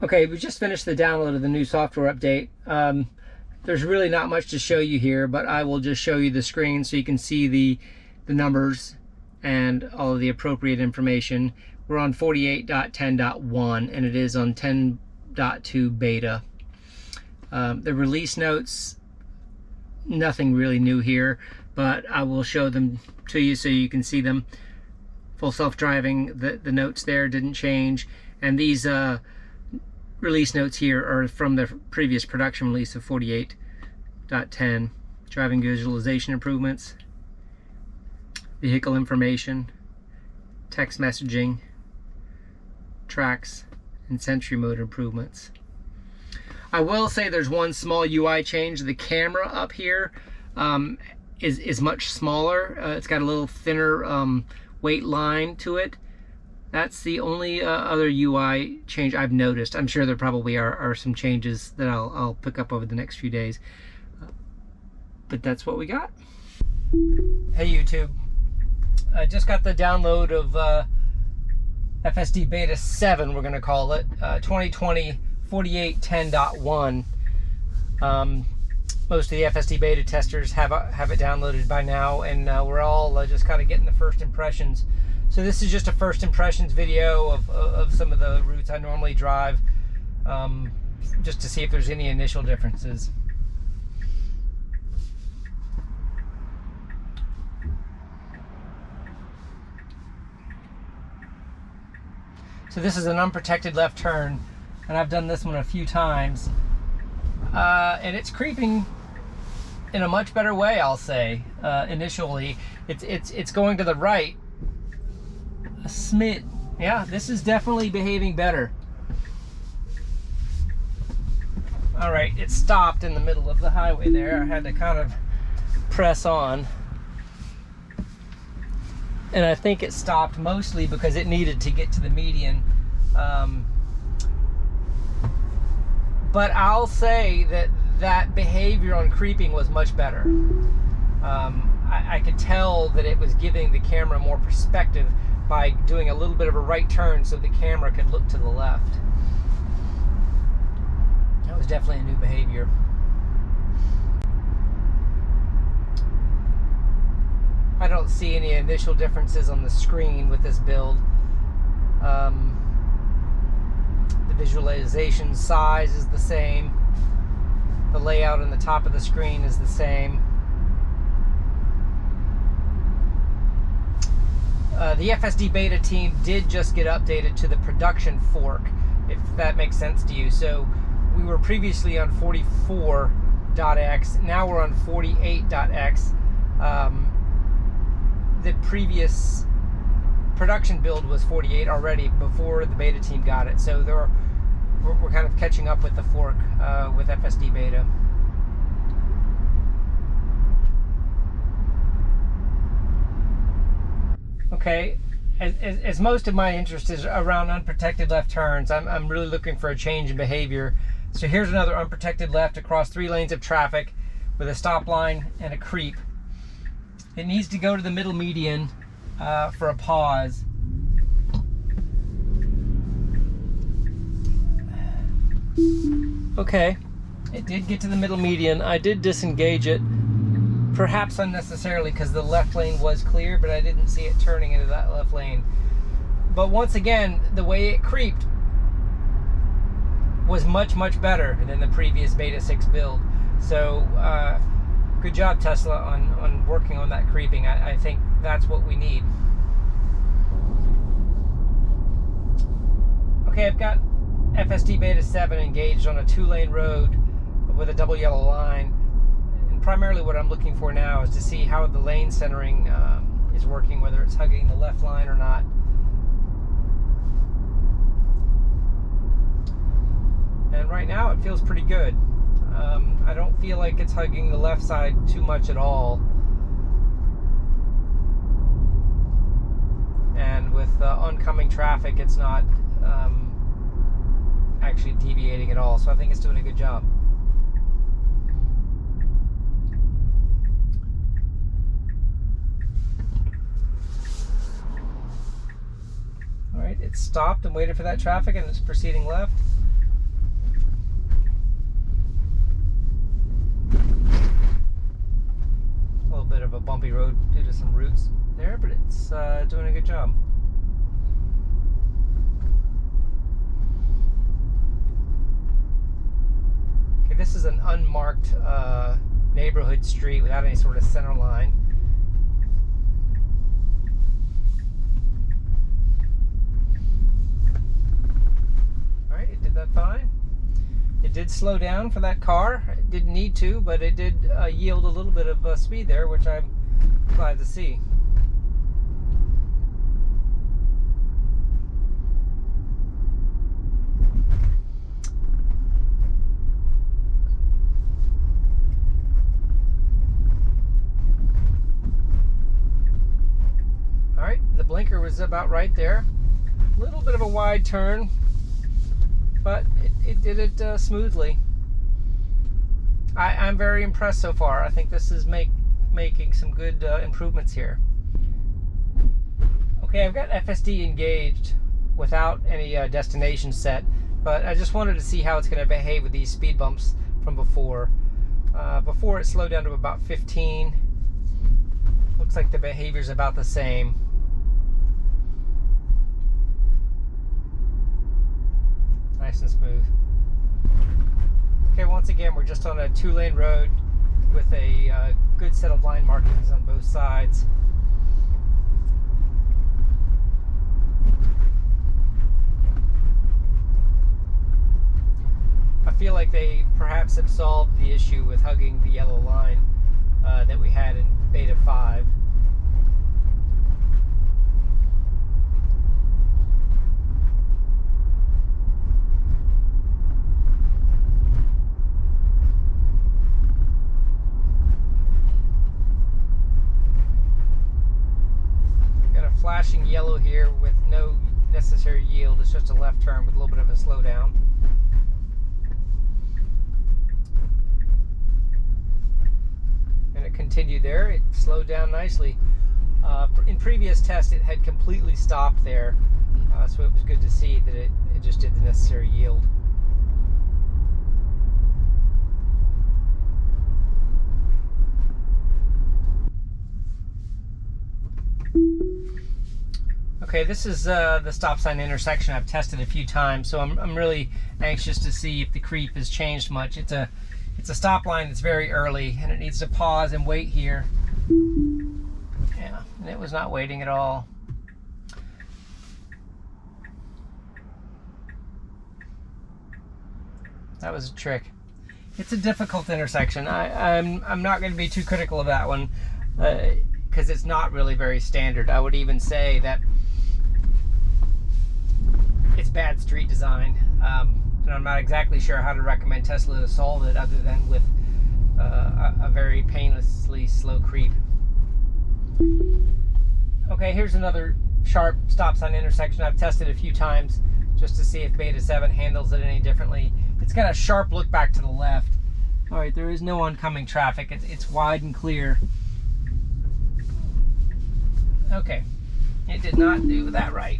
Okay, we just finished the download of the new software update. There's really not much to show you here, but I will just show you the screen so you can see the numbers and all of the appropriate information. We're on 48.10.1 and it is on 10.2 beta. The release notes, nothing really new here, but I will show them to you so you can see them. Full self-driving, the notes there didn't change, and these release notes here are from the previous production release of 48.10. Driving visualization improvements, vehicle information, text messaging, tracks, and Sentry mode improvements. I will say there's one small UI change. The camera up here is much smaller. It's got a little thinner weight line to it. That's the only other UI change I've noticed. I'm sure there probably are some changes that I'll pick up over the next few days. But that's what we got. Hey YouTube. I just got the download of FSDBeta 7, we're going to call it. 2020 48.10.1. Most of the FSDBeta testers have it downloaded by now, and we're all just kind of getting the first impressions. So this is just a first impressions video of some of the routes I normally drive, just to see if there's any initial differences. So this is an unprotected left turn, and I've done this one a few times, and it's creeping in a much better way, I'll say. Initially, it's going to the right a smidge. Yeah, this is definitely behaving better. All right, it stopped in the middle of the highway there. I had to kind of press on. And I think it stopped mostly because it needed to get to the median. But I'll say that behavior on creeping was much better. I could tell that it was giving the camera more perspective by doing a little bit of a right turn so the camera could look to the left. That was definitely a new behavior. I don't see any initial differences on the screen with this build. The visualization size is the same. The layout on the top of the screen is the same. The FSDBeta team did just get updated to the production fork, if that makes sense to you. So we were previously on 44.x, now we're on 48.x. The previous production build was 48 already before the beta team got it. So we're kind of catching up with the fork with FSDBeta. Okay, as most of my interest is around unprotected left turns, I'm really looking for a change in behavior. So here's another unprotected left across 3 lanes of traffic with a stop line and a creep. It needs to go to the middle median for a pause. Okay, it did get to the middle median. I did disengage it, perhaps unnecessarily because the left lane was clear, but I didn't see it turning into that left lane. But once again, the way it creeped was much, much better than the previous Beta 6 build. So good job, Tesla, on working on that creeping. I think that's what we need. Okay, I've got FSDBeta 7 engaged on a 2-lane road with a double yellow line. And primarily what I'm looking for now is to see how the lane centering is working, whether it's hugging the left line or not. And right now it feels pretty good. I don't feel like it's hugging the left side too much at all. And with oncoming traffic, it's not actually deviating at all. So I think it's doing a good job. All right, it stopped and waited for that traffic and it's proceeding left. roads there, but it's doing a good job. Okay, this is an unmarked neighborhood street without any sort of center line. Alright, it did that fine. It did slow down for that car. It didn't need to, but it did yield a little bit of speed there, which I'm glad to see. Alright, the blinker was about right there. A little bit of a wide turn, but it did it smoothly. I'm very impressed so far. I think this is making some good improvements here. Okay, I've got FSD engaged without any destination set, but I just wanted to see how it's going to behave with these speed bumps from before. Before it slowed down to about 15. Looks like the behavior's about the same. Nice and smooth. Okay, once again, we're just on a 2-lane road with a good set of blind markings on both sides. I feel like they perhaps have solved the issue with hugging the yellow line that we had in Beta 5. Flashing yellow here with no necessary yield. It's just a left turn with a little bit of a slowdown. And it continued there. It slowed down nicely. In previous tests, it had completely stopped there, so it was good to see that it just did the necessary yield. Okay, this is the stop sign intersection I've tested a few times, so I'm really anxious to see if the creep has changed much. It's a stop line that's very early, and it needs to pause and wait here. Yeah, and it was not waiting at all. That was a trick. It's a difficult intersection. I'm not going to be too critical of that one because it's not really very standard. I would even say that it's bad street design, and I'm not exactly sure how to recommend Tesla to solve it other than with a very painlessly slow creep. Okay, here's another sharp stop sign intersection I've tested a few times just to see if Beta 7 handles it any differently. It's got a sharp look back to the left. Alright, there is no oncoming traffic. It's wide and clear. Okay, it did not do that right.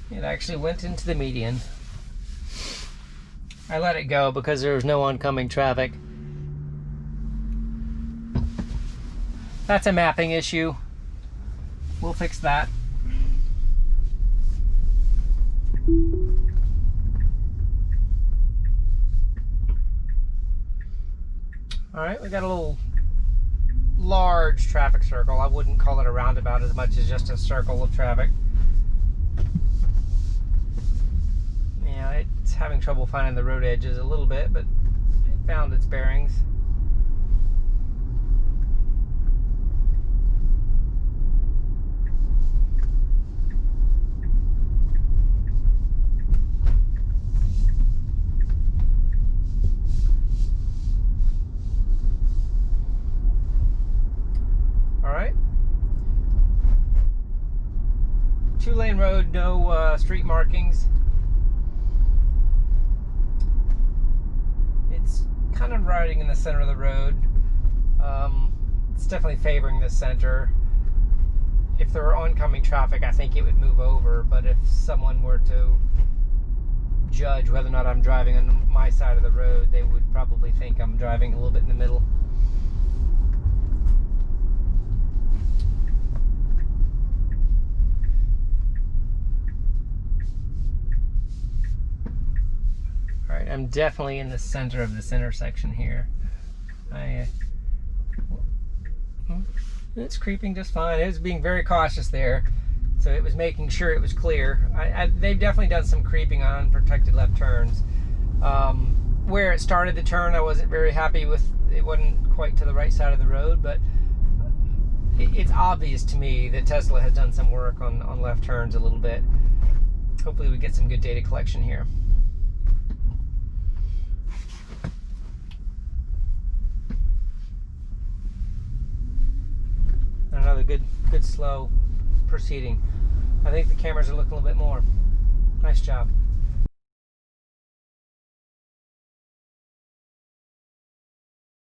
It actually went into the median. I let it go because there was no oncoming traffic. That's a mapping issue. We'll fix that. Alright, we got a little large traffic circle. I wouldn't call it a roundabout as much as just a circle of traffic. Yeah, it's having trouble finding the road edges a little bit, but it found its bearings. Alright. 2-lane road, no street markings. It's kind of riding in the center of the road. It's definitely favoring the center. If there were oncoming traffic, I think it would move over, but if someone were to judge whether or not I'm driving on my side of the road, they would probably think I'm driving a little bit in the middle. I'm definitely in the center of this intersection here. It's creeping just fine. It was being very cautious there, so it was making sure it was clear. They've definitely done some creeping on unprotected left turns. Where it started the turn, I wasn't very happy with. It wasn't quite to the right side of the road, but it's obvious to me that Tesla has done some work on left turns a little bit. Hopefully we get some good data collection here. Another good slow proceeding. I think the cameras are looking a little bit more. Nice job.